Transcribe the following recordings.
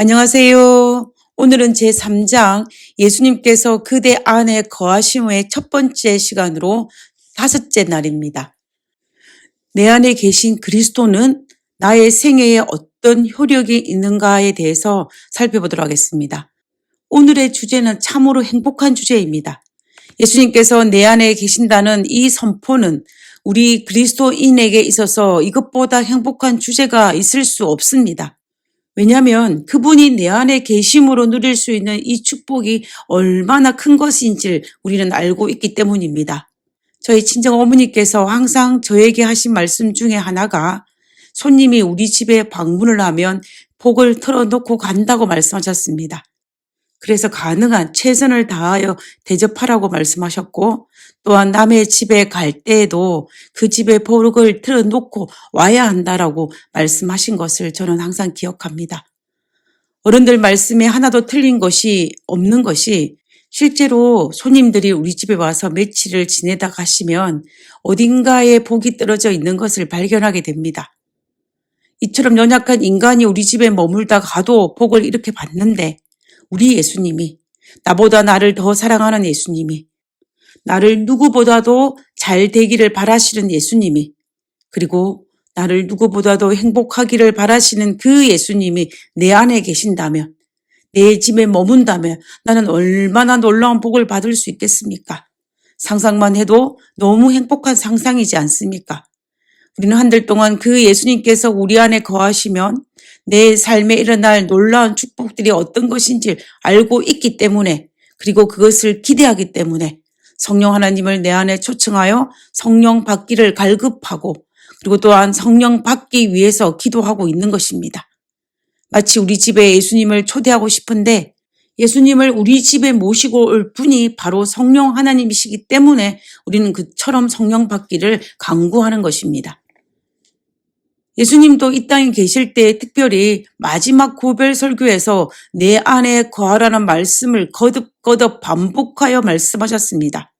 안녕하세요. 오늘은 제3장 예수님께서 그대 안에 거하심의 첫 번째 시간으로 다섯째 날입니다. 내 안에 계신 그리스도는 나의 생애에 어떤 효력이 있는가에 대해서 살펴보도록 하겠습니다. 오늘의 주제는 참으로 행복한 주제입니다. 예수님께서 내 안에 계신다는 이 선포는 우리 그리스도인에게 있어서 이것보다 행복한 주제가 있을 수 없습니다. 왜냐하면 그분이 내 안에 계심으로 누릴 수 있는 이 축복이 얼마나 큰 것인지를 우리는 알고 있기 때문입니다. 저희 친정 어머니께서 항상 저에게 하신 말씀 중에 하나가 손님이 우리 집에 방문을 하면 복을 털어놓고 간다고 말씀하셨습니다. 그래서 가능한 최선을 다하여 대접하라고 말씀하셨고, 또한 남의 집에 갈 때에도 그 집에 복을 틀어놓고 와야 한다라고 말씀하신 것을 저는 항상 기억합니다. 어른들 말씀에 하나도 틀린 것이 없는 것이 실제로 손님들이 우리 집에 와서 며칠을 지내다 가시면 어딘가에 복이 떨어져 있는 것을 발견하게 됩니다. 이처럼 연약한 인간이 우리 집에 머물다 가도 복을 이렇게 받는데, 우리 예수님이, 나보다 나를 더 사랑하는 예수님이, 나를 누구보다도 잘 되기를 바라시는 예수님이, 그리고 나를 누구보다도 행복하기를 바라시는 그 예수님이 내 안에 계신다면, 내 집에 머문다면 나는 얼마나 놀라운 복을 받을 수 있겠습니까? 상상만 해도 너무 행복한 상상이지 않습니까? 우리는 한들 동안 그 예수님께서 우리 안에 거하시면 내 삶에 일어날 놀라운 축복들이 어떤 것인지 알고 있기 때문에, 그리고 그것을 기대하기 때문에 성령 하나님을 내 안에 초청하여 성령 받기를 갈급하고, 그리고 또한 성령 받기 위해서 기도하고 있는 것입니다. 마치 우리 집에 예수님을 초대하고 싶은데 예수님을 우리 집에 모시고 올 분이 바로 성령 하나님이시기 때문에 우리는 그처럼 성령 받기를 간구하는 것입니다. 예수님도 이 땅에 계실 때 특별히 마지막 고별 설교에서 내 안에 거하라는 말씀을 거듭 반복하여 말씀하셨습니다.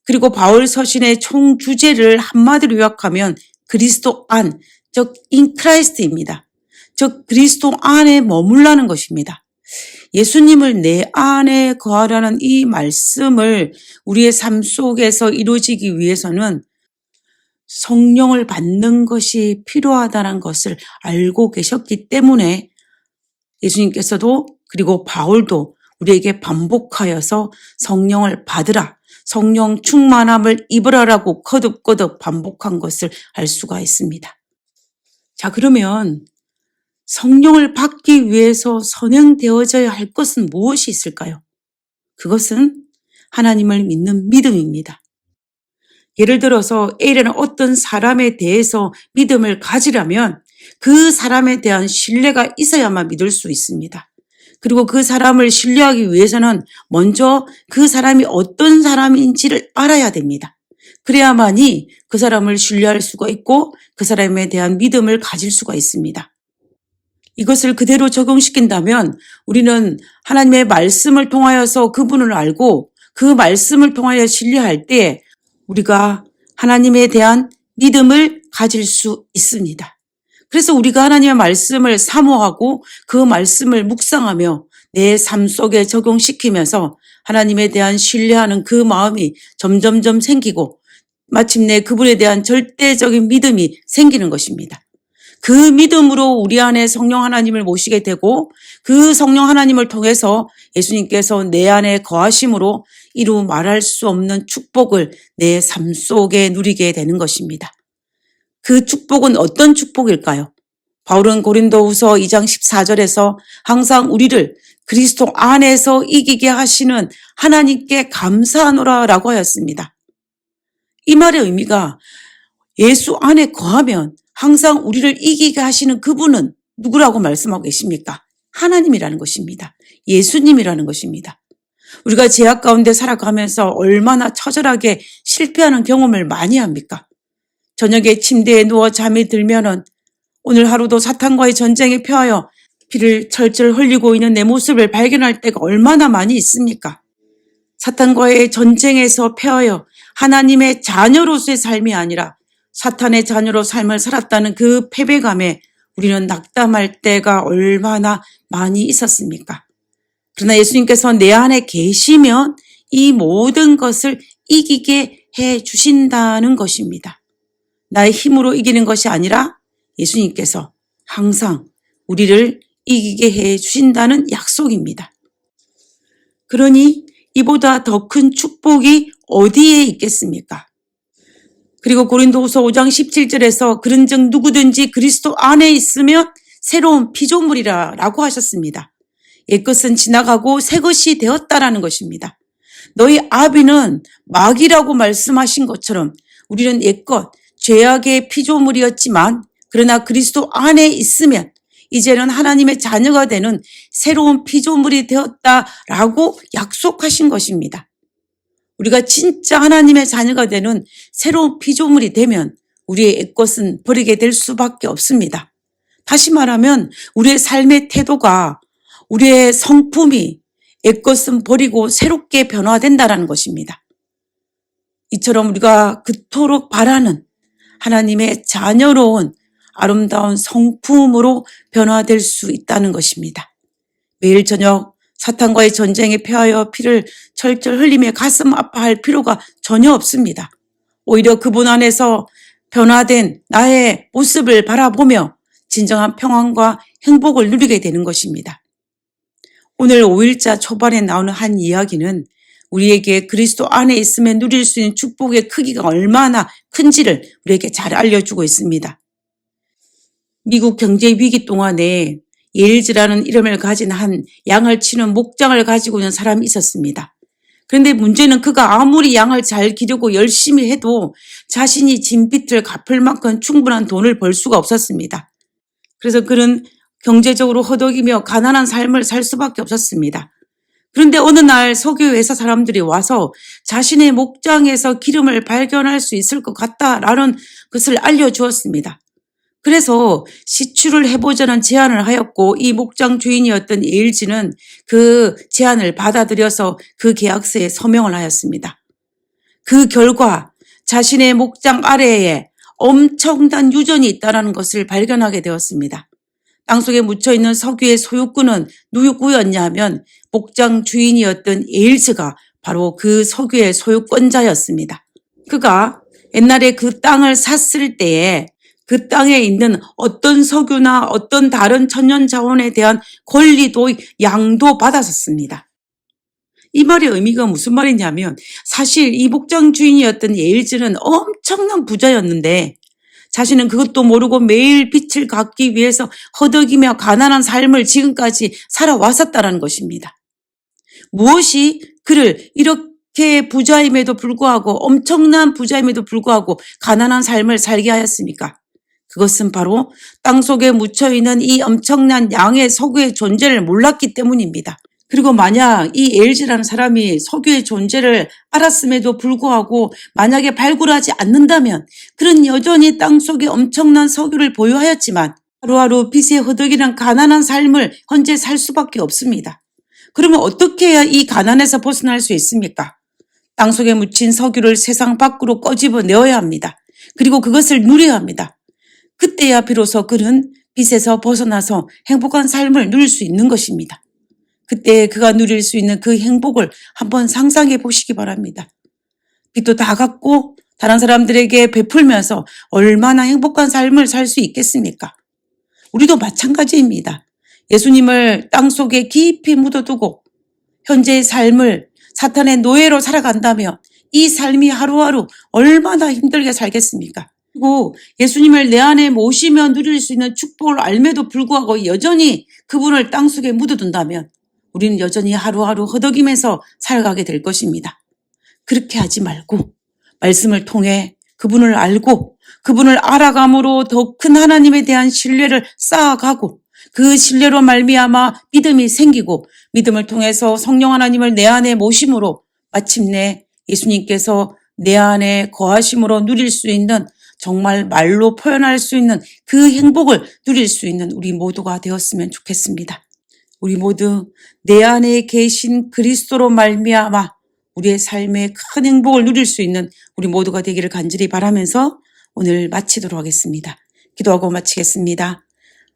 그리고 바울 서신의 총 주제를 한마디로 요약하면 그리스도 안, 즉 인크라이스트입니다. 즉 그리스도 안에 머물라는 것입니다. 예수님을 내 안에 거하라는 이 말씀을 우리의 삶 속에서 이루어지기 위해서는 성령을 받는 것이 필요하다는 것을 알고 계셨기 때문에 예수님께서도, 그리고 바울도 우리에게 반복하여서 성령을 받으라, 성령 충만함을 입으라라고 거듭 반복한 것을 알 수가 있습니다. 자, 그러면 성령을 받기 위해서 선행되어져야 할 것은 무엇이 있을까요? 그것은 하나님을 믿는 믿음입니다. 예를 들어서 A라는 어떤 사람에 대해서 믿음을 가지려면 그 사람에 대한 신뢰가 있어야만 믿을 수 있습니다. 그리고 그 사람을 신뢰하기 위해서는 먼저 그 사람이 어떤 사람인지를 알아야 됩니다. 그래야만이 그 사람을 신뢰할 수가 있고 그 사람에 대한 믿음을 가질 수가 있습니다. 이것을 그대로 적용시킨다면 우리는 하나님의 말씀을 통하여서 그분을 알고 그 말씀을 통하여 신뢰할 때 우리가 하나님에 대한 믿음을 가질 수 있습니다. 그래서 우리가 하나님의 말씀을 사모하고 그 말씀을 묵상하며 내 삶 속에 적용시키면서 하나님에 대한 신뢰하는 그 마음이 점점점 생기고 마침내 그분에 대한 절대적인 믿음이 생기는 것입니다. 그 믿음으로 우리 안에 성령 하나님을 모시게 되고 그 성령 하나님을 통해서 예수님께서 내 안에 거하심으로 이루 말할 수 없는 축복을 내 삶 속에 누리게 되는 것입니다. 그 축복은 어떤 축복일까요? 바울은 고린도후서 2장 14절에서 항상 우리를 그리스도 안에서 이기게 하시는 하나님께 감사하노라라고 하였습니다. 이 말의 의미가 예수 안에 거하면 항상 우리를 이기게 하시는 그분은 누구라고 말씀하고 계십니까? 하나님이라는 것입니다. 예수님이라는 것입니다. 우리가 죄악 가운데 살아가면서 얼마나 처절하게 실패하는 경험을 많이 합니까? 저녁에 침대에 누워 잠이 들면은 오늘 하루도 사탄과의 전쟁에 패하여 피를 철철 흘리고 있는 내 모습을 발견할 때가 얼마나 많이 있습니까? 사탄과의 전쟁에서 패하여 하나님의 자녀로서의 삶이 아니라 사탄의 자녀로 삶을 살았다는 그 패배감에 우리는 낙담할 때가 얼마나 많이 있었습니까? 그러나 예수님께서 내 안에 계시면 이 모든 것을 이기게 해 주신다는 것입니다. 나의 힘으로 이기는 것이 아니라 예수님께서 항상 우리를 이기게 해 주신다는 약속입니다. 그러니 이보다 더 큰 축복이 어디에 있겠습니까? 그리고 고린도후서 5장 17절에서 그런즉 누구든지 그리스도 안에 있으면 새로운 피조물이라 라고 하셨습니다. 옛것은 지나가고 새것이 되었다라는 것입니다. 너희 아비는 마귀라고 말씀하신 것처럼 우리는 옛것, 죄악의 피조물이었지만 그러나 그리스도 안에 있으면 이제는 하나님의 자녀가 되는 새로운 피조물이 되었다라고 약속하신 것입니다. 우리가 진짜 하나님의 자녀가 되는 새로운 피조물이 되면 우리의 옛것은 버리게 될 수밖에 없습니다. 다시 말하면 우리의 삶의 태도가 우리의 성품이 옛것은 버리고 새롭게 변화된다는 것입니다. 이처럼 우리가 그토록 바라는 하나님의 자녀로운 아름다운 성품으로 변화될 수 있다는 것입니다. 매일 저녁 사탄과의 전쟁에 패하여 피를 철철 흘리며 가슴 아파할 필요가 전혀 없습니다. 오히려 그분 안에서 변화된 나의 모습을 바라보며 진정한 평안과 행복을 누리게 되는 것입니다. 오늘 5일자 초반에 나오는 한 이야기는 우리에게 그리스도 안에 있으면 누릴 수 있는 축복의 크기가 얼마나 큰지를 우리에게 잘 알려주고 있습니다. 미국 경제 위기 동안에 예일즈라는 이름을 가진 한 양을 치는 목장을 가지고 있는 사람이 있었습니다. 그런데 문제는 그가 아무리 양을 잘 기르고 열심히 해도 자신이 진 빚을 갚을 만큼 충분한 돈을 벌 수가 없었습니다. 그래서 그는 경제적으로 허덕이며 가난한 삶을 살 수밖에 없었습니다. 그런데 어느 날 석유 회사 사람들이 와서 자신의 목장에서 기름을 발견할 수 있을 것 같다라는 것을 알려주었습니다. 그래서 시추를 해보자는 제안을 하였고 이 목장 주인이었던 예일즈는 그 제안을 받아들여서 그 계약서에 서명을 하였습니다. 그 결과 자신의 목장 아래에 엄청난 유전이 있다는 것을 발견하게 되었습니다. 땅속에 묻혀있는 석유의 소유꾼은 누구였냐면 목장 주인이었던 예일즈가 바로 그 석유의 소유권자였습니다. 그가 옛날에 그 땅을 샀을 때에 그 땅에 있는 어떤 석유나 어떤 다른 천연 자원에 대한 권리도 양도 받았었습니다. 이 말의 의미가 무슨 말이냐면 사실 이 목장 주인이었던 예일즈는 엄청난 부자였는데 자신은 그것도 모르고 매일 빚을 갚기 위해서 허덕이며 가난한 삶을 지금까지 살아왔었다는 것입니다. 무엇이 그를 이렇게 부자임에도 불구하고 엄청난 부자임에도 불구하고 가난한 삶을 살게 하였습니까? 그것은 바로 땅속에 묻혀있는 이 엄청난 양의 석유의 존재를 몰랐기 때문입니다. 그리고 만약 이 예일즈라는 사람이 석유의 존재를 알았음에도 불구하고 만약에 발굴하지 않는다면 그는 여전히 땅속에 엄청난 석유를 보유하였지만 하루하루 빚에 허덕이는 가난한 삶을 현재 살 수밖에 없습니다. 그러면 어떻게 해야 이 가난에서 벗어날 수 있습니까? 땅속에 묻힌 석유를 세상 밖으로 꺼집어내어야 합니다. 그리고 그것을 누려야 합니다. 그때야 비로소 그는 빚에서 벗어나서 행복한 삶을 누릴 수 있는 것입니다. 그때 그가 누릴 수 있는 그 행복을 한번 상상해 보시기 바랍니다. 빚도 다 갚고 다른 사람들에게 베풀면서 얼마나 행복한 삶을 살 수 있겠습니까? 우리도 마찬가지입니다. 예수님을 땅속에 깊이 묻어두고 현재의 삶을 사탄의 노예로 살아간다면 이 삶이 하루하루 얼마나 힘들게 살겠습니까? 그리고 예수님을 내 안에 모시며 누릴 수 있는 축복을 알매도 불구하고 여전히 그분을 땅속에 묻어둔다면 우리는 여전히 하루하루 허덕이면서 살아가게 될 것입니다. 그렇게 하지 말고 말씀을 통해 그분을 알고 그분을 알아감으로 더 큰 하나님에 대한 신뢰를 쌓아가고 그 신뢰로 말미암아 믿음이 생기고 믿음을 통해서 성령 하나님을 내 안에 모심으로 마침내 예수님께서 내 안에 거하심으로 누릴 수 있는 정말 말로 표현할 수 있는 그 행복을 누릴 수 있는 우리 모두가 되었으면 좋겠습니다. 우리 모두 내 안에 계신 그리스도로 말미암아 우리의 삶에 큰 행복을 누릴 수 있는 우리 모두가 되기를 간절히 바라면서 오늘 마치도록 하겠습니다. 기도하고 마치겠습니다.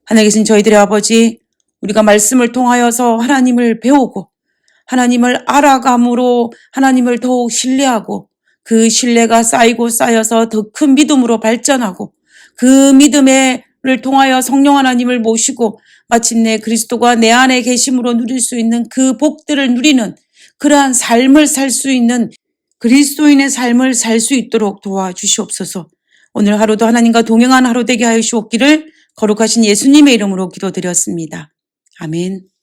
하늘에 계신 저희들의 아버지, 우리가 말씀을 통하여서 하나님을 배우고 하나님을 알아감으로 하나님을 더욱 신뢰하고 그 신뢰가 쌓이고 쌓여서 더 큰 믿음으로 발전하고 그 믿음을 통하여 성령 하나님을 모시고 마침내 그리스도가 내 안에 계심으로 누릴 수 있는 그 복들을 누리는 그러한 삶을 살 수 있는 그리스도인의 삶을 살 수 있도록 도와주시옵소서. 오늘 하루도 하나님과 동행한 하루 되게 하여 주옵기를 거룩하신 예수님의 이름으로 기도드렸습니다. 아멘.